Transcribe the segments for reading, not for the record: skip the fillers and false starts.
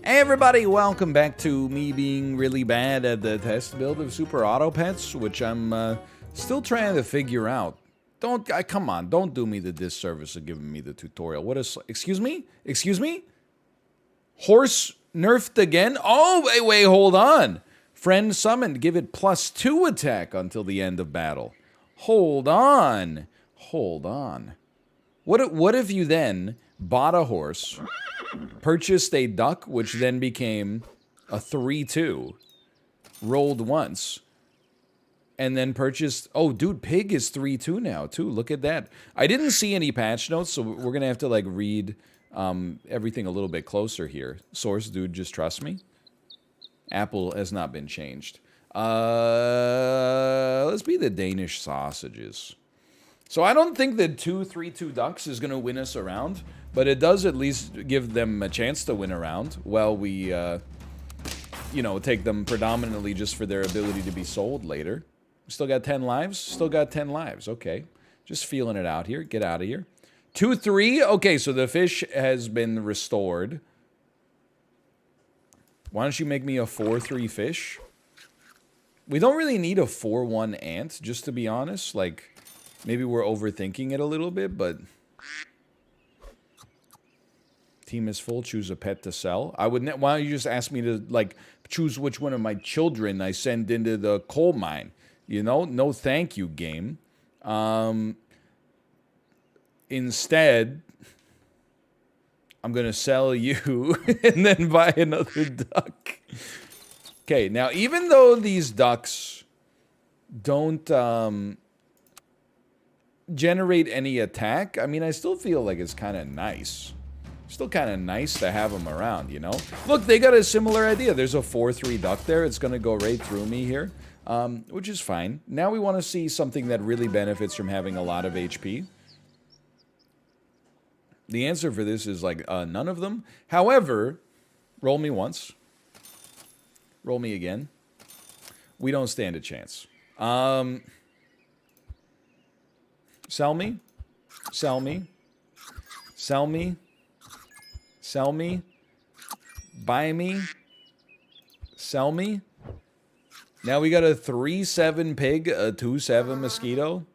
Hey everybody, welcome back to me being really bad at the test build of Super Auto Pets, which I'm still trying to figure out. Come on, don't do me the disservice of giving me the tutorial. What is, excuse me? Excuse me? Horse nerfed again? Oh, wait, hold on. Friend summoned, give it +2 attack until the end of battle. Hold on. Hold on. What if you then bought a horse, purchased a duck, which then became a 3-2, rolled once, and then purchased... Oh, dude, pig is 3-2 now, too. Look at that. I didn't see any patch notes, so we're going to have to, like, read everything a little bit closer here. Source, dude, just trust me. Apple has not been changed. Let's be the Danish sausages. So I don't think that 2-3-2 ducks is going to win us around, but it does at least give them a chance to win around while we, you know, take them predominantly just for their ability to be sold later. Still got 10 lives? Still got 10 lives. Okay. Just feeling it out here. Get out of here. 2-3. Okay, so the fish has been restored. Why don't you make me a 4-3 fish? We don't really need a 4-1 ant, just to be honest. Like... Maybe we're overthinking it a little bit, but... Team is full, choose a pet to sell. I would... Why don't you just ask me to, like, choose which one of my children I send into the coal mine? You know? No thank you, game. Instead, I'm gonna sell you and then buy another duck. Okay, now, even though these ducks don't, generate any attack, I mean, I still feel like it's kind of nice. Still kind of nice to have them around, you know? Look, they got a similar idea. There's a 4-3 duck there. It's going to go right through me here, which is fine. Now we want to see something that really benefits from having a lot of HP. The answer for this is, like, none of them. However, roll me once. Roll me again. We don't stand a chance. Sell me, sell me, sell me, sell me, buy me, sell me. Now we got a 3-7 pig, a 2-7 mosquito.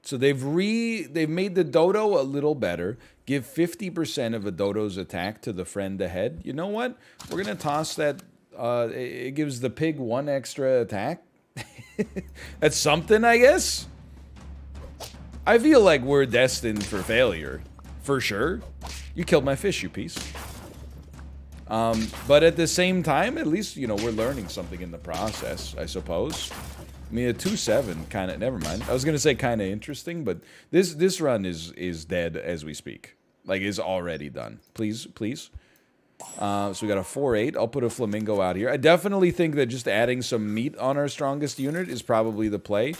So they've made the dodo a little better. Give 50% of a dodo's attack to the friend ahead. You know what? We're gonna toss that. It gives the pig 1 extra attack. That's something, I guess. I feel like we're destined for failure. For sure. You killed my fish, you piece. But at the same time, at least, you know, we're learning something in the process, I suppose. I mean, a 2-7 kind of... Never mind. I was going to say kind of interesting, but this run is dead as we speak. Like, is already done. Please, please. So we got a 4-8. I'll put a flamingo out here. I definitely think that just adding some meat on our strongest unit is probably the play.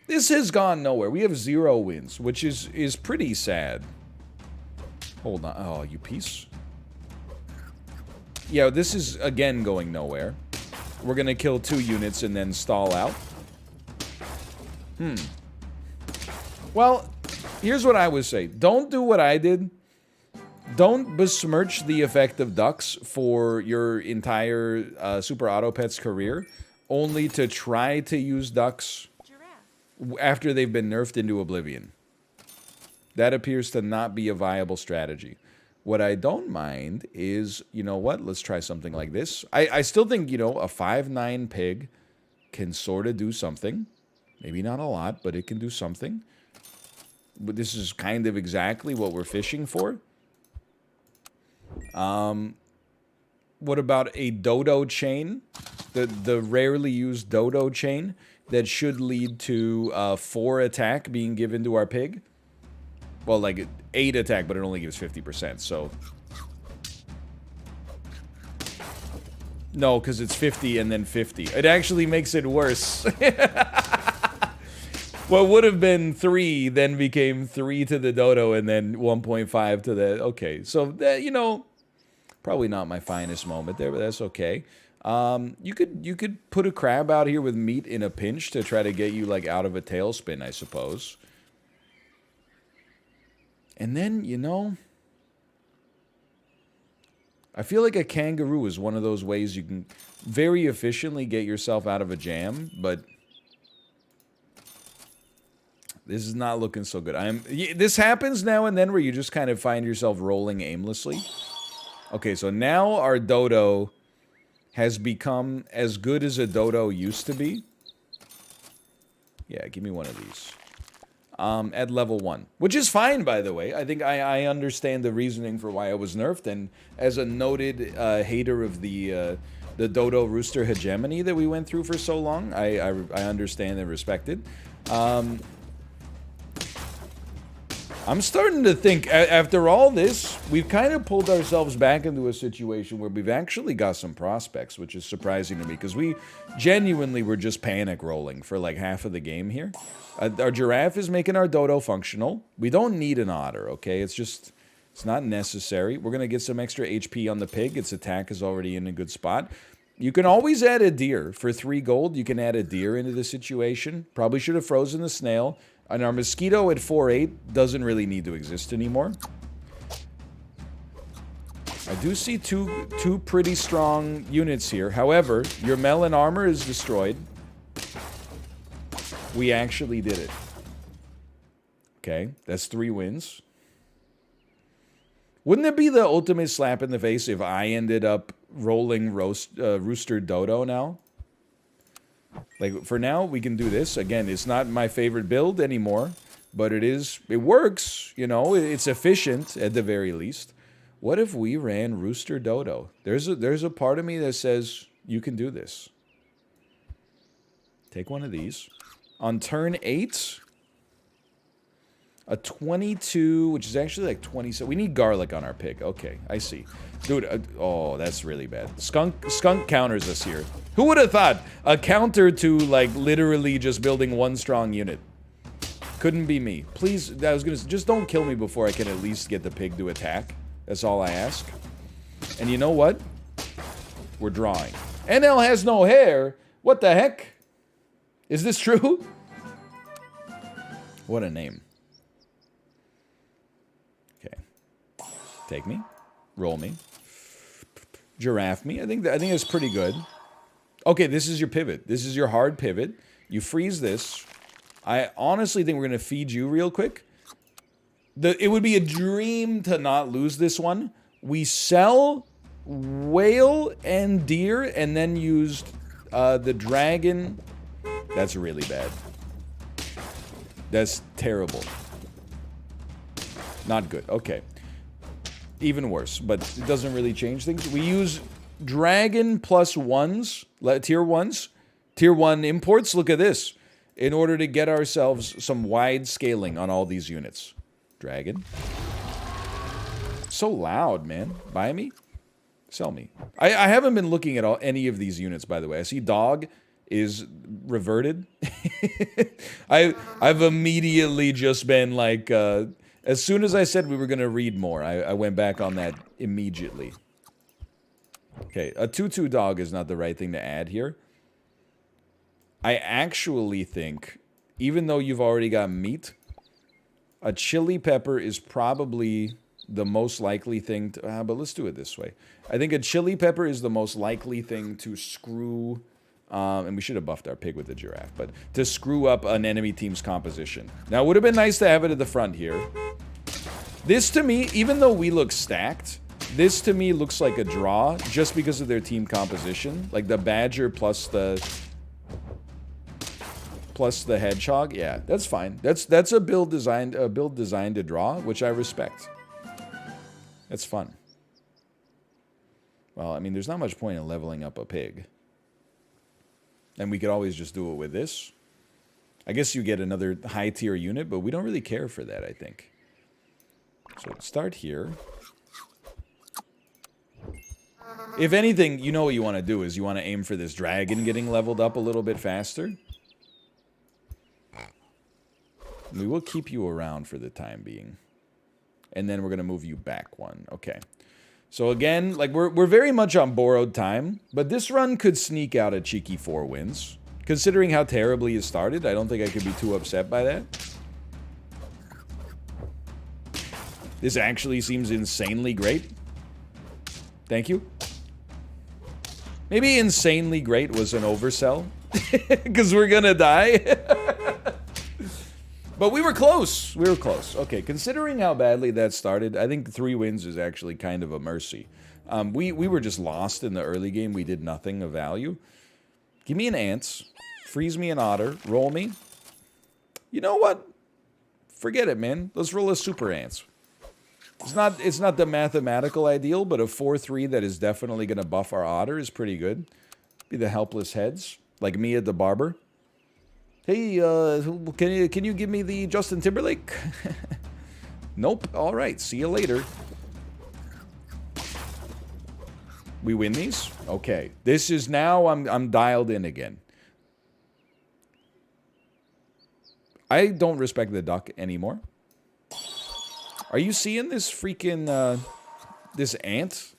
This has gone nowhere. We have 0 wins, which is pretty sad. Hold on. Oh, you piece. Yeah, this is, again, going nowhere. We're going to kill 2 units and then stall out. Well, here's what I would say. Don't do what I did. Don't besmirch the effect of ducks for your entire Super Auto Pets career, only to try to use ducks after they've been nerfed into oblivion. That appears to not be a viable strategy. What I don't mind is, you know what, let's try something like this. I still think, you know, a 5-9 pig can sort of do something. Maybe not a lot, but it can do something. But this is kind of exactly what we're fishing for. What about a dodo chain? The rarely used dodo chain that should lead to 4 attack being given to our pig. Well, like 8 attack, but it only gives 50%, so... No, because it's 50 and then 50. It actually makes it worse. What would have been 3 then became 3 to the dodo and then 1.5 to the... Okay, so, that, you know, probably not my finest moment there, but that's okay. You could put a crab out here with meat in a pinch to try to get you, like, out of a tailspin, I suppose. And then, you know, I feel like a kangaroo is one of those ways you can very efficiently get yourself out of a jam, but this is not looking so good. This happens now and then where you just kind of find yourself rolling aimlessly. Okay, so now our dodo has become as good as a dodo used to be. Yeah, give me one of these. At level 1. Which is fine, by the way. I think I understand the reasoning for why it was nerfed, and as a noted hater of the dodo rooster hegemony that we went through for so long, I understand and respect it. I'm starting to think, after all this, we've kind of pulled ourselves back into a situation where we've actually got some prospects, which is surprising to me, because we genuinely were just panic rolling for like half of the game here. Our giraffe is making our dodo functional. We don't need an otter, okay? It's not necessary. We're going to get some extra HP on the pig. Its attack is already in a good spot. You can always add a deer. For 3 gold, you can add a deer into the situation. Probably should have frozen the snail. And our mosquito at 4-8 doesn't really need to exist anymore. I do see two pretty strong units here. However, your melon armor is destroyed. We actually did it. Okay, that's 3 wins. Wouldn't it be the ultimate slap in the face if I ended up rolling Rooster Dodo now? Like, for now, we can do this. Again, it's not my favorite build anymore, but it works, you know, it's efficient at the very least. What if we ran Rooster Dodo? There's a part of me that says, you can do this. Take one of these. On turn 8, a 22, which is actually like 27. We need garlic on our pig. Okay, I see. Dude, oh, that's really bad. Skunk counters us here. Who would have thought? A counter to, like, literally just building 1 strong unit. Couldn't be me. Please, I was gonna just don't kill me before I can at least get the pig to attack. That's all I ask. And you know what? We're drawing. NL has no hair? What the heck? Is this true? What a name. Okay. Take me. Roll me. Giraffe me. I think that's pretty good. Okay, this is your pivot. This is your hard pivot. You freeze this. I honestly think we're going to feed you real quick. It would be a dream to not lose this one. We sell whale and deer and then used the dragon. That's really bad. That's terrible. Not good. Okay. Even worse, but it doesn't really change things. We use dragon plus 1s, tier 1s, tier 1 imports. Look at this. In order to get ourselves some wide scaling on all these units. Dragon. So loud, man. Buy me? Sell me. I haven't been looking at any of these units, by the way. I see dog is reverted. I've immediately just been like, as soon as I said we were going to read more, I went back on that immediately. Okay, a 2-2 dog is not the right thing to add here. I actually think, even though you've already got meat, a chili pepper is probably the most likely thing to... but let's do it this way. I think a chili pepper is the most likely thing to screw... and we should have buffed our pig with the giraffe, but to screw up an enemy team's composition. Now, it would have been nice to have it at the front here. This, to me, even though we look stacked, this, to me, looks like a draw just because of their team composition. Like, the badger plus the hedgehog. Yeah, that's fine. That's a build designed to draw, which I respect. That's fun. Well, I mean, there's not much point in leveling up a pig. And we could always just do it with this. I guess you get another high-tier unit, but we don't really care for that, I think. So start here. If anything, you know what you want to do is you want to aim for this dragon getting leveled up a little bit faster. We will keep you around for the time being. And then we're going to move you back 1. Okay. So again, like we're very much on borrowed time, but this run could sneak out a cheeky 4 wins. Considering how terribly it started, I don't think I could be too upset by that. This actually seems insanely great. Thank you. Maybe insanely great was an oversell. Because we're gonna die. But we were close. We were close. Okay, considering how badly that started, I think 3 wins is actually kind of a mercy. We were just lost in the early game. We did nothing of value. Give me an ants. Freeze me an otter. Roll me. You know what? Forget it, man. Let's roll a super ants. It's not the mathematical ideal, but a 4-3 that is definitely going to buff our otter is pretty good. Be the helpless heads, like me at the barber. Hey, can you give me the Justin Timberlake? Nope. All right. See you later. We win these? Okay. This is now I'm dialed in again. I don't respect the duck anymore. Are you seeing this freaking this ant?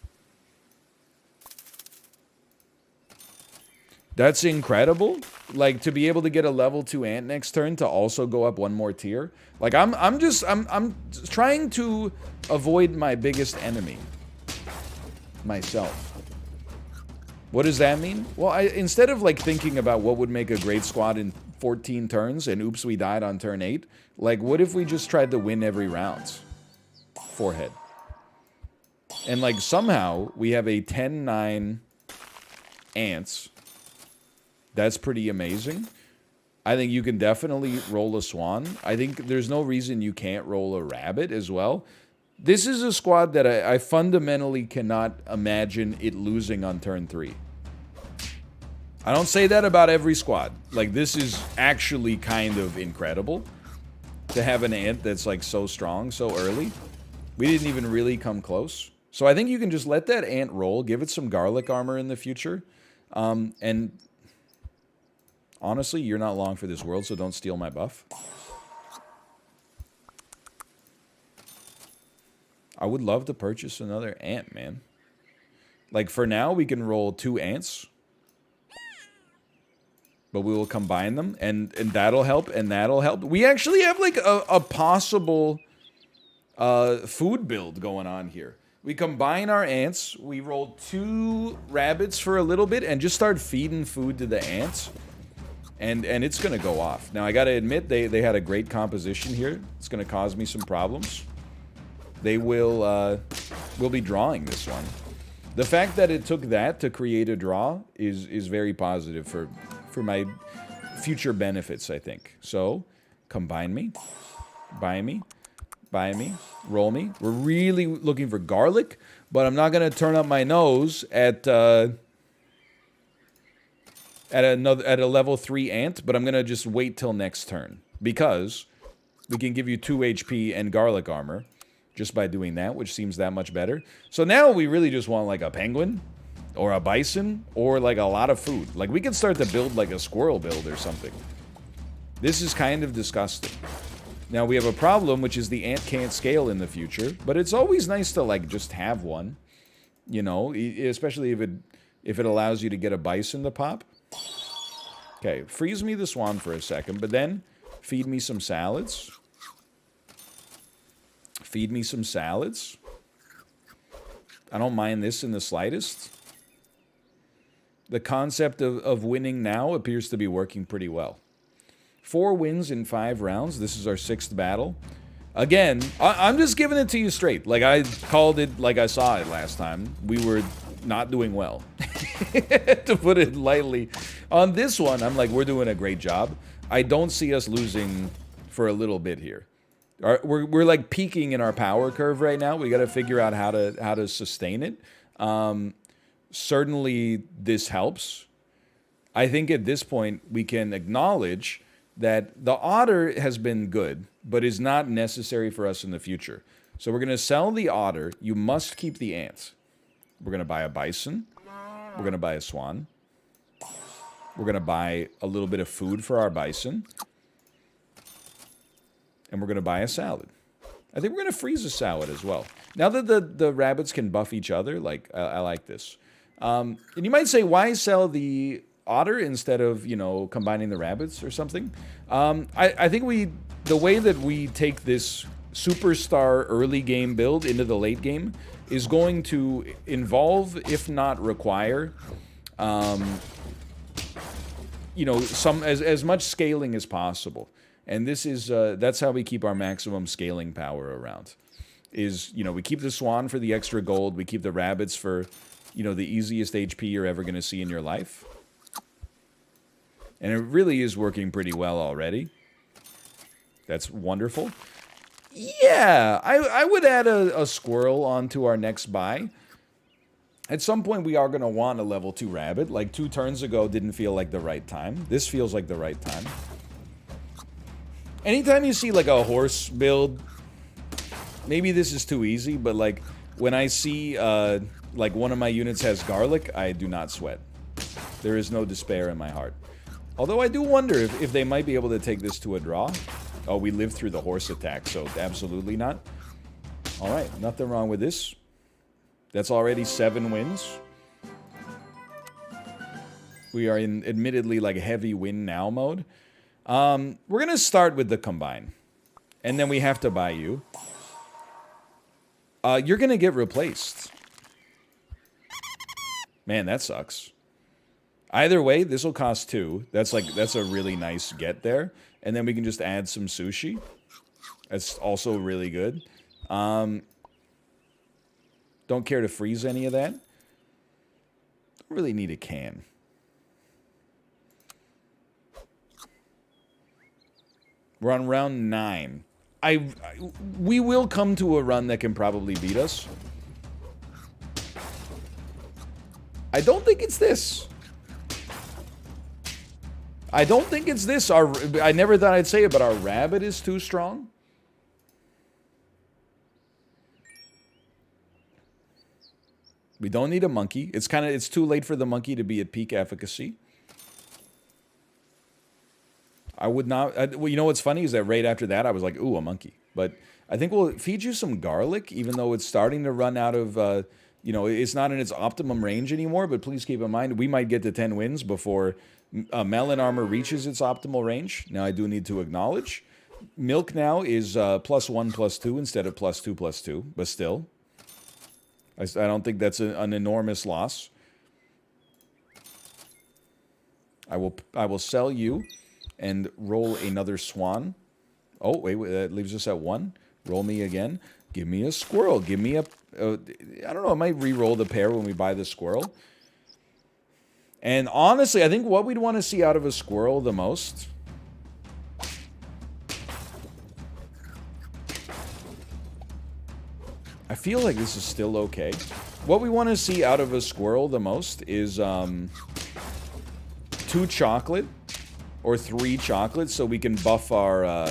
That's incredible. Like, to be able to get a level 2 ant next turn to also go up 1 more tier. Like, I'm trying to avoid my biggest enemy. Myself. What does that mean? Well, instead of like thinking about what would make a great squad in 14 turns and oops, we died on turn 8. Like, what if we just tried to win every round? Forehead. And like somehow we have a 10-9 ants. That's pretty amazing. I think you can definitely roll a swan. I think there's no reason you can't roll a rabbit as well. This is a squad that I fundamentally cannot imagine it losing on turn 3. I don't say that about every squad. Like, this is actually kind of incredible to have an ant that's like so strong so early. We didn't even really come close. So I think you can just let that ant roll, give it some garlic armor in the future. And honestly, you're not long for this world, so don't steal my buff. I would love to purchase another ant, man. Like, for now, we can roll 2 ants. But we will combine them, and that'll help, and that'll help. We actually have, like, a possible food build going on here. We combine our ants, we roll 2 rabbits for a little bit, and just start feeding food to the ants. And it's going to go off. Now, I got to admit, they had a great composition here. It's going to cause me some problems. They will be drawing this one. The fact that it took that to create a draw is very positive for my future benefits, I think. So, combine me, buy me, roll me. We're really looking for garlic, but I'm not going to turn up my nose at a level 3 ant, but I'm going to just wait till next turn. Because we can give you 2 HP and garlic armor just by doing that, which seems that much better. So now we really just want like a penguin or a bison or like a lot of food. Like, we can start to build like a squirrel build or something. This is kind of disgusting. Now we have a problem, which is the ant can't scale in the future, but it's always nice to like just have one, you know, especially if it allows you to get a bison to pop. Okay, freeze me the swan for a second, but then feed me some salads. Feed me some salads. I don't mind this in the slightest. The concept of winning now appears to be working pretty well. 4 wins in 5 rounds. This is our 6th battle. Again, I'm just giving it to you straight. Like, I called it like I saw it last time. We were not doing well. To put it lightly. On this one, I'm like, we're doing a great job. I don't see us losing for a little bit here. We're like peaking in our power curve right now. We got to figure out how to sustain it. Certainly, this helps. I think at this point we can acknowledge that the otter has been good, but is not necessary for us in the future. So we're going to sell the otter. You must keep the ants. We're going to buy a bison. We're going to buy a swan. We're going to buy a little bit of food for our bison. And we're going to buy a salad. I think we're going to freeze a salad as well. Now that the rabbits can buff each other, like, I like this. And you might say, why sell the otter instead of, you know, combining the rabbits or something? I think the way that we take this superstar early game build into the late game is going to involve, if not require, you know, as much scaling as possible. And this is that's how we keep our maximum scaling power around. Is, you know, we keep the swan for the extra gold, we keep the rabbits for, you know, the easiest HP you're ever going to see in your life. And it really is working pretty well already. That's wonderful. Yeah, I would add a squirrel onto our next buy. At some point, we are going to want a level 2 rabbit. Like 2 turns ago didn't feel like the right time. This feels like the right time. Anytime you see like a horse build, maybe this is too easy, but like when I see like one of my units has garlic, I do not sweat. There is no despair in my heart. Although I do wonder if they might be able to take this to a draw. Oh, we lived through the horse attack, so absolutely not. Alright, nothing wrong with this. That's already 7 wins. We are in, admittedly, like heavy win now mode. We're going to start with the combine. And then we have to buy you. You're going to get replaced. Man, that sucks. Either way, this will cost 2. That's a really nice get there. And then we can just add some sushi. That's also really good. Don't care to freeze any of that. Don't really need a can. We're on round 9. We will come to a run that can probably beat us. I don't think it's this. I don't think it's this. I never thought I'd say it, but our rabbit is too strong. We don't need a monkey. It's too late for the monkey to be at peak efficacy. I would not... well, you know what's funny is that right after that, I was like, ooh, a monkey. But I think we'll feed you some garlic, even though it's starting to run out of... you know, it's not in its optimum range anymore, but please keep in mind, we might get to 10 wins before melon armor reaches its optimal range. Now, I do need to acknowledge, milk now is +1/+2 instead of +2/+2, but still. I don't think that's an enormous loss. I will sell you and roll another swan. Oh, wait, that leaves us at 1. Roll me again. Give me a squirrel. Give me a... I don't know, I might re-roll the pair when we buy the squirrel. And honestly, I think what we'd want to see out of a squirrel the most... I feel like this is still okay. What we want to see out of a squirrel the most is 2 chocolate or 3 chocolate so we can buff our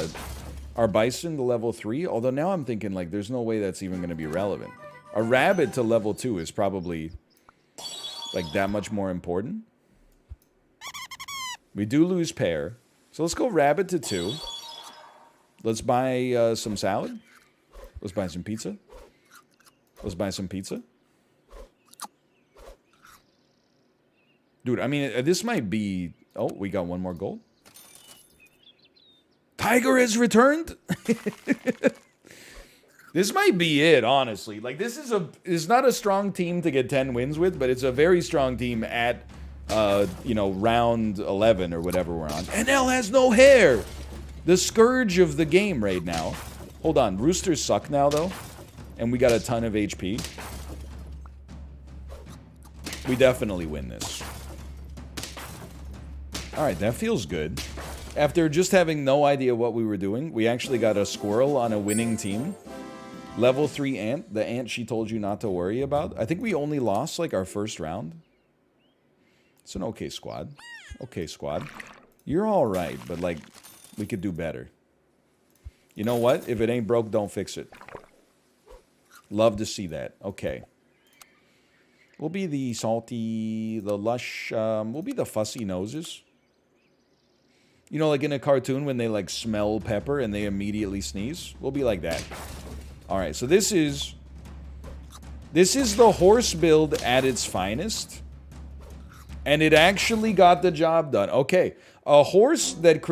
bison to level 3. Although now I'm thinking like there's no way that's even going to be relevant. A rabbit to level 2 is probably like that much more important. We do lose pair. So let's go rabbit to 2. Let's buy some salad. Let's buy some pizza. Let's buy some pizza. Dude, I mean, this might be... Oh, we got 1 more gold. Tiger has returned? This might be it, honestly. Like, this is it's not a strong team to get 10 wins with, but it's a very strong team at, you know, round 11 or whatever we're on. NL has no hair! The scourge of the game right now. Hold on, roosters suck now, though. And we got a ton of HP. We definitely win this. Alright, that feels good. After just having no idea what we were doing, we actually got a squirrel on a winning team. Level 3 ant, the ant she told you not to worry about. I think we only lost, like, our first round. It's an okay squad. Okay squad. You're alright, but, like, we could do better. You know what? If it ain't broke, don't fix it. Love to see that. Okay. We'll be the salty, the lush, we'll be the fussy noses. You know, like in a cartoon when they, like, smell pepper and they immediately sneeze? We'll be like that. Alright, so this is the horse build at its finest. And it actually got the job done. Okay, a horse that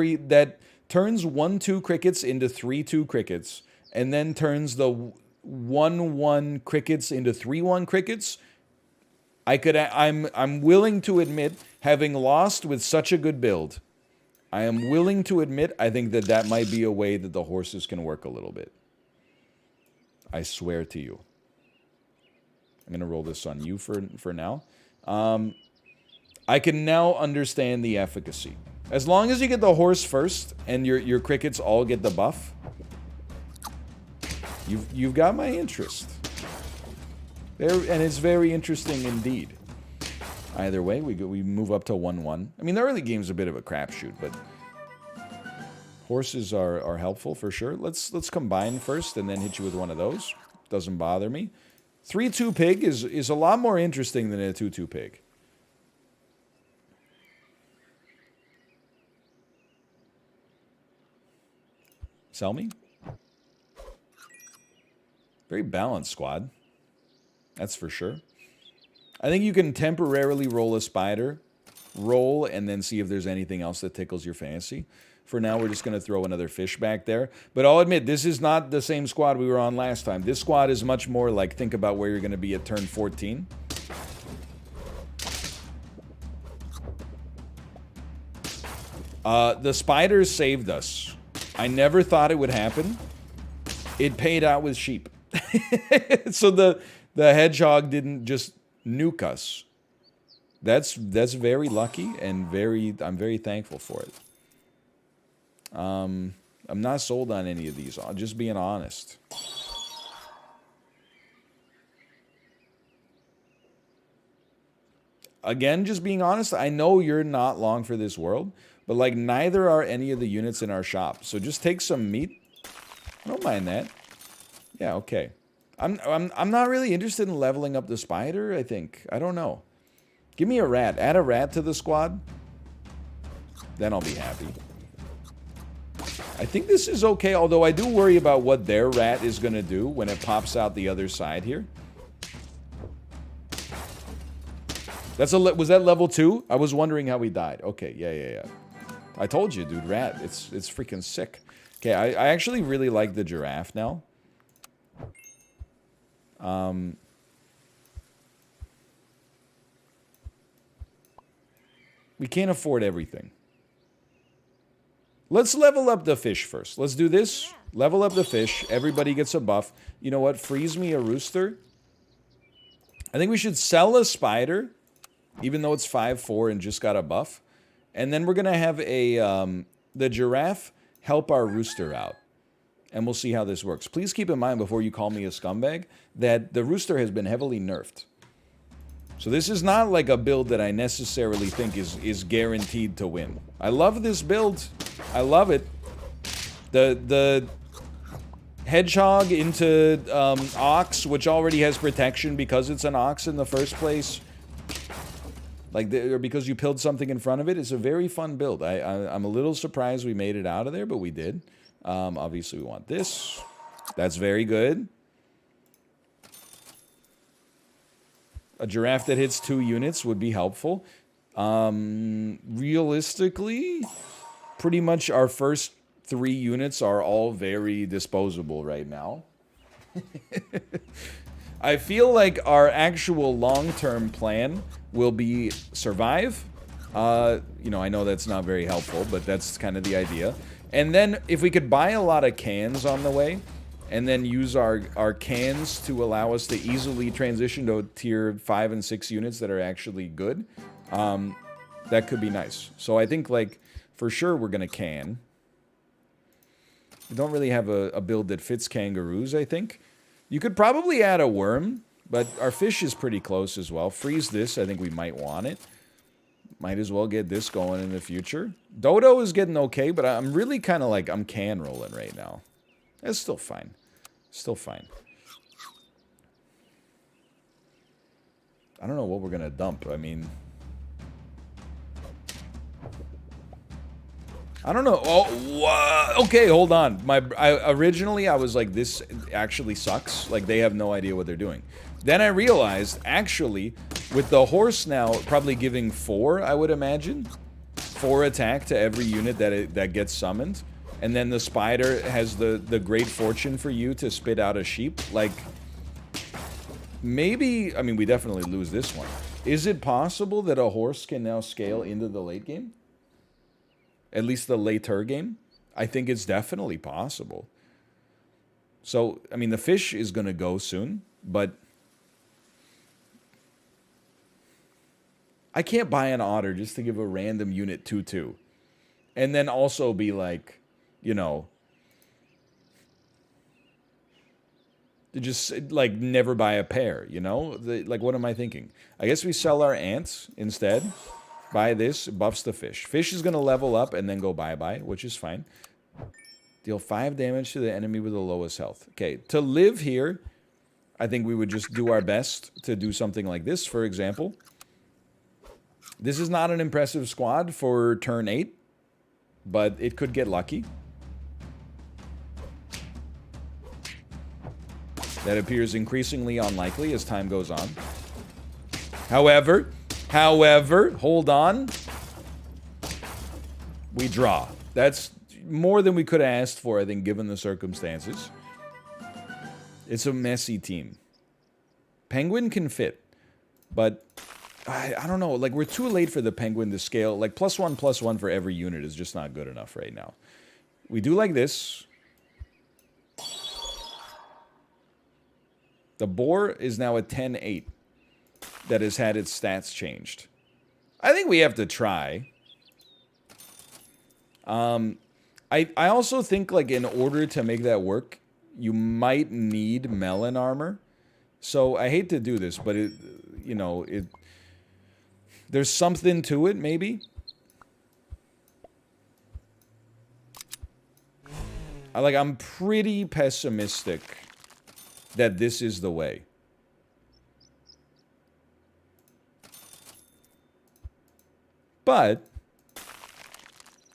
turns 1/2 crickets into 3/2 crickets and then turns the 1-1 crickets into 3-1 crickets, I'm willing to admit, having lost with such a good build, I am willing to admit I think that might be a way that the horses can work a little bit. I swear to you. I'm going to roll this on you for now. I can now understand the efficacy. As long as you get the horse first and your crickets all get the buff, you've got my interest. And it's very interesting indeed. Either way, we move up to 1-1. I mean, the early game's a bit of a crapshoot, but horses are helpful for sure. Let's combine first and then hit you with one of those. Doesn't bother me. 3-2 pig is a lot more interesting than a 2-2 pig. Sell me? Very balanced squad. That's for sure. I think you can temporarily roll a spider, roll, and then see if there's anything else that tickles your fancy. For now, we're just going to throw another fish back there. But I'll admit, this is not the same squad we were on last time. This squad is much more like, think about where you're going to be at turn 14. The spiders saved us. I never thought it would happen. It paid out with sheep. So the hedgehog didn't just nuke us. That's very lucky and I'm very thankful for it. I'm not sold on any of these. I'm just being honest. Again, just being honest, I know you're not long for this world, but like neither are any of the units in our shop. So just take some meat. I don't mind that. Yeah, okay. I'm not really interested in leveling up the spider, I think. I don't know. Give me a rat. Add a rat to the squad. Then I'll be happy. I think this is okay, although I do worry about what their rat is going to do when it pops out the other side here. Was that level 2? I was wondering how he died. Okay, yeah. I told you, dude, rat. It's freaking sick. Okay, I actually really like the giraffe now. We can't afford everything. Let's level up the fish first. Let's do this. Level up the fish. Everybody gets a buff. You know what? Freeze me a rooster. I think we should sell a spider, even though it's 5-4 and just got a buff. And then we're going to have the giraffe help our rooster out. And we'll see how this works. Please keep in mind, before you call me a scumbag, that the rooster has been heavily nerfed. So this is not like a build that I necessarily think is guaranteed to win. I love this build. I love it. The hedgehog into ox, which already has protection because it's an ox in the first place. Like, or because you pilled something in front of it. It's a very fun build. I'm a little surprised we made it out of there, but we did. Obviously, we want this. That's very good. A giraffe that hits 2 units would be helpful. Realistically, pretty much our first 3 units are all very disposable right now. I feel like our actual long-term plan will be survive. You know, I know that's not very helpful, but that's kind of the idea. And then if we could buy a lot of cans on the way, and then use our cans to allow us to easily transition to tier 5 and 6 units that are actually good, that could be nice. So I think, like, for sure we're going to can. We don't really have a build that fits kangaroos, I think. You could probably add a worm, but our fish is pretty close as well. Freeze this. I think we might want it. Might as well get this going in the future. Dodo is getting okay, but I'm really kind of like, I'm can rolling right now. It's still fine. Still fine. I don't know what we're going to dump. I mean... I don't know. Oh, what? Okay, hold on. Originally, I was like, this actually sucks. Like, they have no idea what they're doing. Then I realized, actually, with the horse now probably giving 4, I would imagine, 4 attack to every unit that gets summoned, and then the spider has the great fortune for you to spit out a sheep. Like, maybe, I mean, we definitely lose this one. Is it possible that a horse can now scale into the late game? At least the later game? I think it's definitely possible. So, I mean, the fish is going to go soon, but I can't buy an otter just to give a random unit 2/2. And then also be like, you know, to just, like, never buy a pair, you know? Like, what am I thinking? I guess we sell our ants instead. Buy this, buffs the fish. Fish is going to level up and then go bye-bye, which is fine. Deal 5 damage to the enemy with the lowest health. Okay, to live here, I think we would just do our best to do something like this, for example. This is not an impressive squad for turn 8, but it could get lucky. That appears increasingly unlikely as time goes on. However, hold on. We draw. That's more than we could have asked for, I think, given the circumstances. It's a messy team. Penguin can fit, but I don't know. Like, we're too late for the penguin to scale. Like, +1/+1 for every unit is just not good enough right now. We do like this. The boar is now a 10/8 that has had its stats changed. I think we have to try. I also think, like, in order to make that work, you might need melon armor. So I hate to do this, but it, you know, there's something to it, maybe. I'm pretty pessimistic that this is the way. But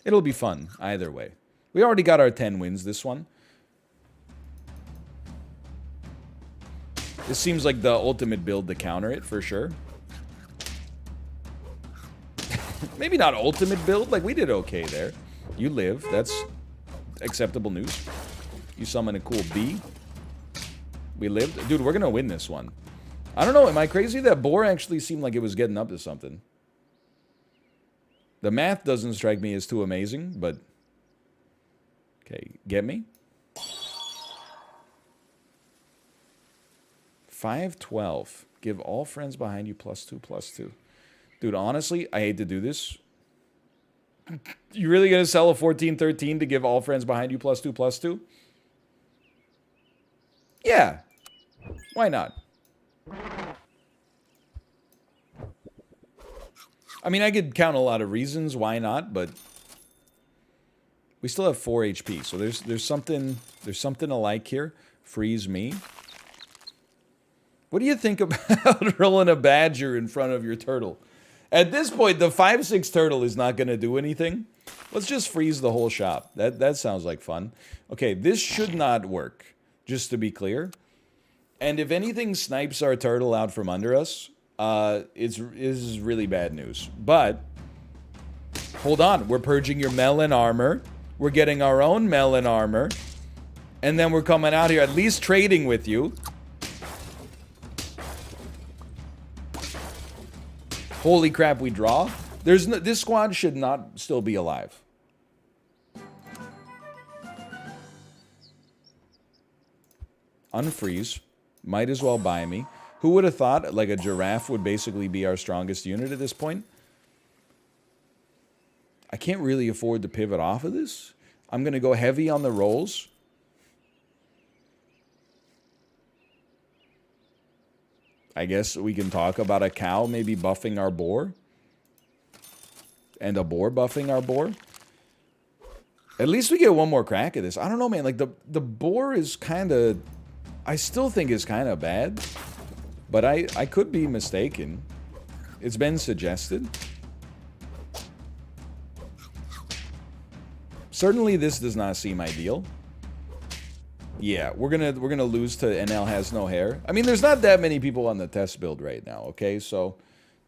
it'll be fun either way. We already got our 10 wins this one. This seems like the ultimate build to counter it, for sure. Maybe not ultimate build. Like, we did okay there. You live. That's acceptable news. You summon a cool bee. We lived. Dude, we're going to win this one. I don't know. Am I crazy? That boar actually seemed like it was getting up to something. The math doesn't strike me as too amazing, but... Okay, get me? 5/12. Give all friends behind you +2/+2. Dude, honestly, I hate to do this. You really gonna sell a 14/13 to give all friends behind you +2/+2? Yeah. Why not? I mean, I could count a lot of reasons why not, but we still have 4 HP, so there's something to like here. Freeze me. What do you think about rolling a badger in front of your turtle? At this point, the 5/6 turtle is not going to do anything. Let's just freeze the whole shop. That sounds like fun. Okay, this should not work, just to be clear. And if anything snipes our turtle out from under us, this is really bad news. But, hold on. We're purging your melon armor. We're getting our own melon armor. And then we're coming out here, at least trading with you. Holy crap, we draw? This squad should not still be alive. Unfreeze. Might as well buy me. Who would have thought, like, a giraffe would basically be our strongest unit at this point? I can't really afford to pivot off of this. I'm going to go heavy on the rolls. I guess we can talk about a cow maybe buffing our boar. And a boar buffing our boar. At least we get one more crack at this. I don't know, man. Like, the boar is kind of... I still think it's kind of bad. But I could be mistaken. It's been suggested. Certainly this does not seem ideal. Yeah, we're gonna lose to NL has no hair. I mean, there's not that many people on the test build right now, okay? So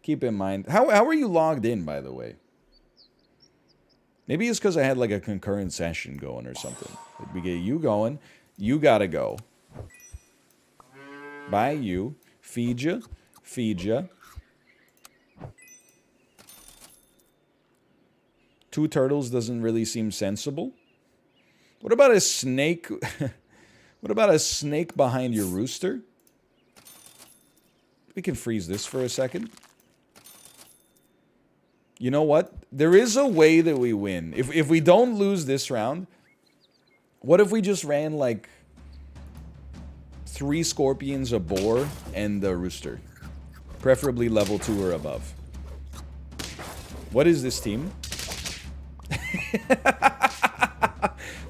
keep in mind. How are you logged in, by the way? Maybe it's because I had like a concurrent session going or something. We get you going. You gotta go. Bye, you. Feed ya. Feed ya. 2 turtles doesn't really seem sensible. What about a snake? What about a snake behind your rooster? We can freeze this for a second. You know what? There is a way that we win. If we don't lose this round, what if we just ran like 3 scorpions, a boar, and a rooster? Preferably level 2 or above. What is this team?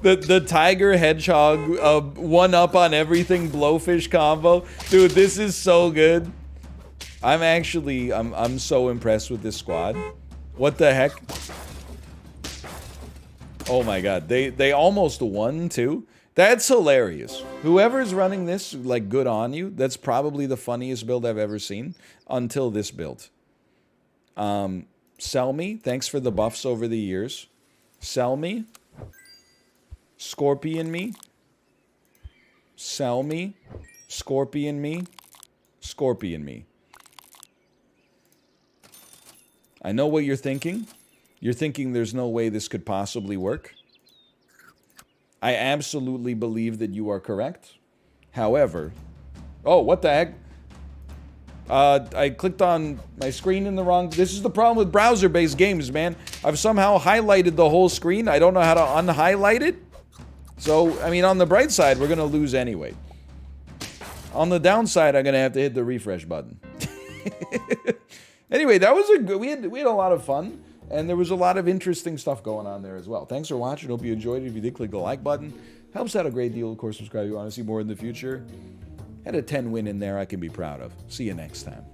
the tiger hedgehog 1-up on everything blowfish combo. Dude, this is so good. I'm so impressed with this squad. What the heck? Oh my god, they almost won too. That's hilarious. Whoever's running this, like, good on you. That's probably the funniest build I've ever seen until this build. Sell me. Thanks for the buffs over the years. Sell me. Scorpion me. Sell me. Scorpion me. Scorpion me. I know what you're thinking. You're thinking there's no way this could possibly work. I absolutely believe that you are correct. However... Oh, what the heck? I clicked on my screen in the wrong... This is the problem with browser-based games, man. I've somehow highlighted the whole screen. I don't know how to unhighlight it. So, I mean, on the bright side, we're going to lose anyway. On the downside, I'm going to have to hit the refresh button. Anyway, that was a good... We had a lot of fun. And there was a lot of interesting stuff going on there as well. Thanks for watching. Hope you enjoyed it. If you did, click the like button. Helps out a great deal. Of course, subscribe if you want to see more in the future. Had a 10 win in there I can be proud of. See you next time.